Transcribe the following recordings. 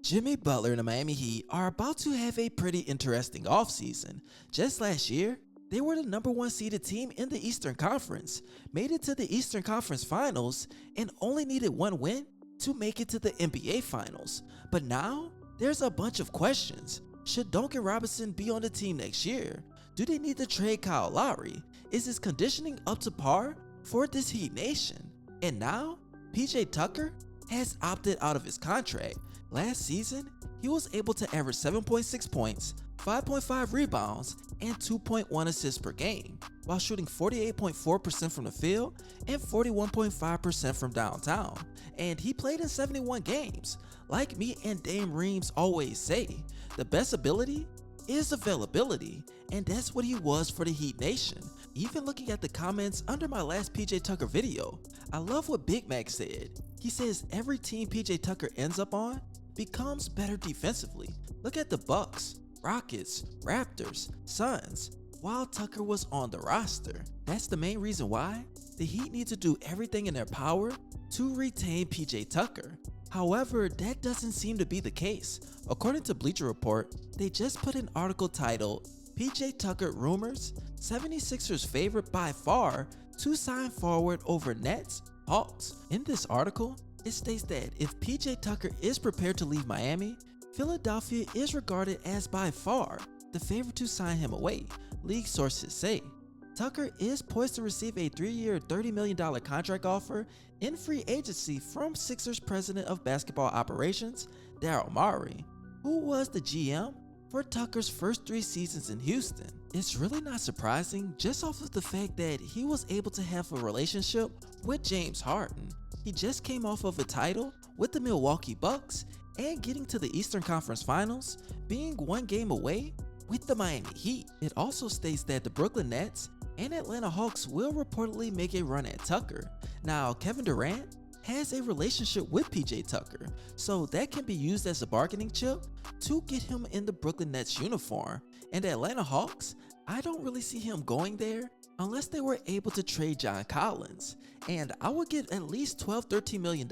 Jimmy Butler and the Miami Heat are about to have a pretty interesting offseason. Just last year, they were the #1 seeded team in the Eastern Conference, made it to the Eastern Conference Finals, and only needed one win to make it to the NBA Finals. But now, there's a bunch of questions. Should Duncan Robinson be on the team next year? Do they need to trade Kyle Lowry? Is his conditioning up to par for this Heat Nation? And now, PJ Tucker has opted out of his contract. Last season, he was able to average 7.6 points, 5.5 rebounds, and 2.1 assists per game, while shooting 48.4% from the field and 41.5% from downtown. And he played in 71 games. Like me and Dame Reams always say, the best ability is availability, and that's what he was for the Heat Nation. Even looking at the comments under my last PJ Tucker video, I love what Big Mac said. He says every team PJ Tucker ends up on becomes better defensively. Look at the Bucks, Rockets, Raptors, Suns, while Tucker was on the roster. That's the main reason why the Heat need to do everything in their power to retain PJ Tucker. However, that doesn't seem to be the case. According to Bleacher Report, they just put an article titled PJ Tucker Rumors, 76ers favorite by far to sign forward over Nets, Hawks. In this article, it states that if PJ Tucker is prepared to leave Miami, Philadelphia is regarded as by far the favorite to sign him away, league sources say. Tucker is poised to receive a 3-year, $30 million contract offer in free agency from Sixers president of basketball operations, Daryl Morey, who was the GM for Tucker's first 3 seasons in Houston. It's really not surprising just off of the fact that he was able to have a relationship with James Harden. He just came off of a title with the Milwaukee Bucks and getting to the Eastern Conference Finals, being 1 game away with the Miami Heat. It also states that the Brooklyn Nets and Atlanta Hawks will reportedly make a run at Tucker. Now, Kevin Durant has a relationship with PJ Tucker, so that can be used as a bargaining chip to get him in the Brooklyn Nets uniform. And the Atlanta Hawks, I don't really see him going there unless they were able to trade John Collins. And I would get at least $12–13 million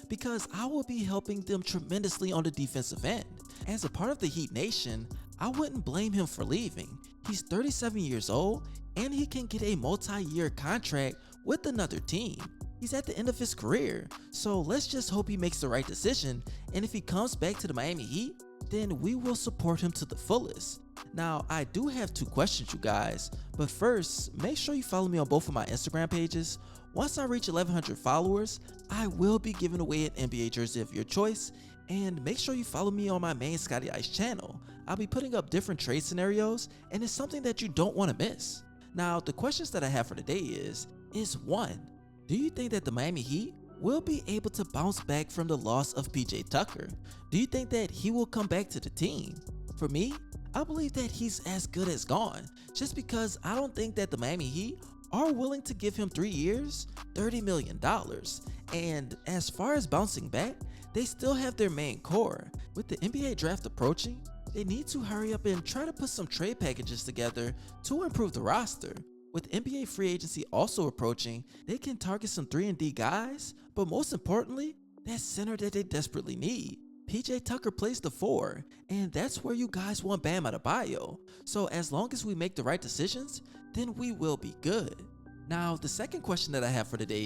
because I will be helping them tremendously on the defensive end. As a part of the Heat Nation, I wouldn't blame him for leaving. He's 37 years old and he can get a multi-year contract with another team. He's at the end of his career, so let's just hope he makes the right decision, and if he comes back to the Miami Heat, then we will support him to the fullest. Now, I do have 2 questions, you guys, but first, make sure you follow me on both of my Instagram pages. Once I reach 1,100 followers, I will be giving away an NBA jersey of your choice, and make sure you follow me on my main ScottyIce channel. I'll be putting up different trade scenarios, and it's something that you don't want to miss. Now, the questions that I have for today is 1. Do you think that the Miami Heat will be able to bounce back from the loss of PJ Tucker? Do you think that he will come back to the team? For me, I believe that he's as good as gone, just because I don't think that the Miami Heat are willing to give him 3 years, $30 million. And as far as bouncing back, they still have their main core. With the NBA draft approaching, they need to hurry up and try to put some trade packages together to improve the roster. With NBA free agency also approaching, they can target some 3-and-D guys, but most importantly, that center that they desperately need. PJ Tucker plays the 4, and that's where you guys want Bam Adebayo. So as long as we make the right decisions, then we will be good. Now, the second question that I have for today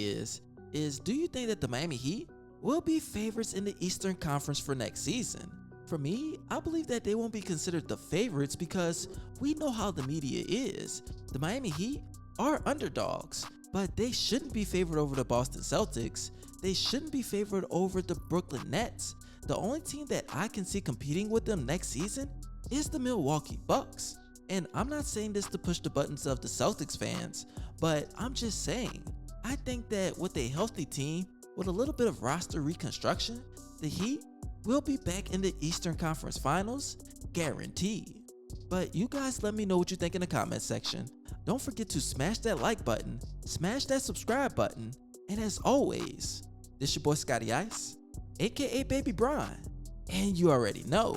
is do you think that the Miami Heat will be favorites in the Eastern Conference for next season? For me, I believe that they won't be considered the favorites because we know how the media is. The Miami Heat are underdogs, but they shouldn't be favored over the Boston Celtics. They shouldn't be favored over the Brooklyn Nets. The only team that I can see competing with them next season is the Milwaukee Bucks. And I'm not saying this to push the buttons of the Celtics fans, but I'm just saying, I think that with a healthy team, with a little bit of roster reconstruction, the Heat will be back in the Eastern Conference Finals, guaranteed. But you guys let me know what you think in the comment section. Don't forget to smash that like button, smash that subscribe button, and as always, this your boy ScottyIce, aka Baby Brian, and you already know,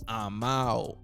I'm out.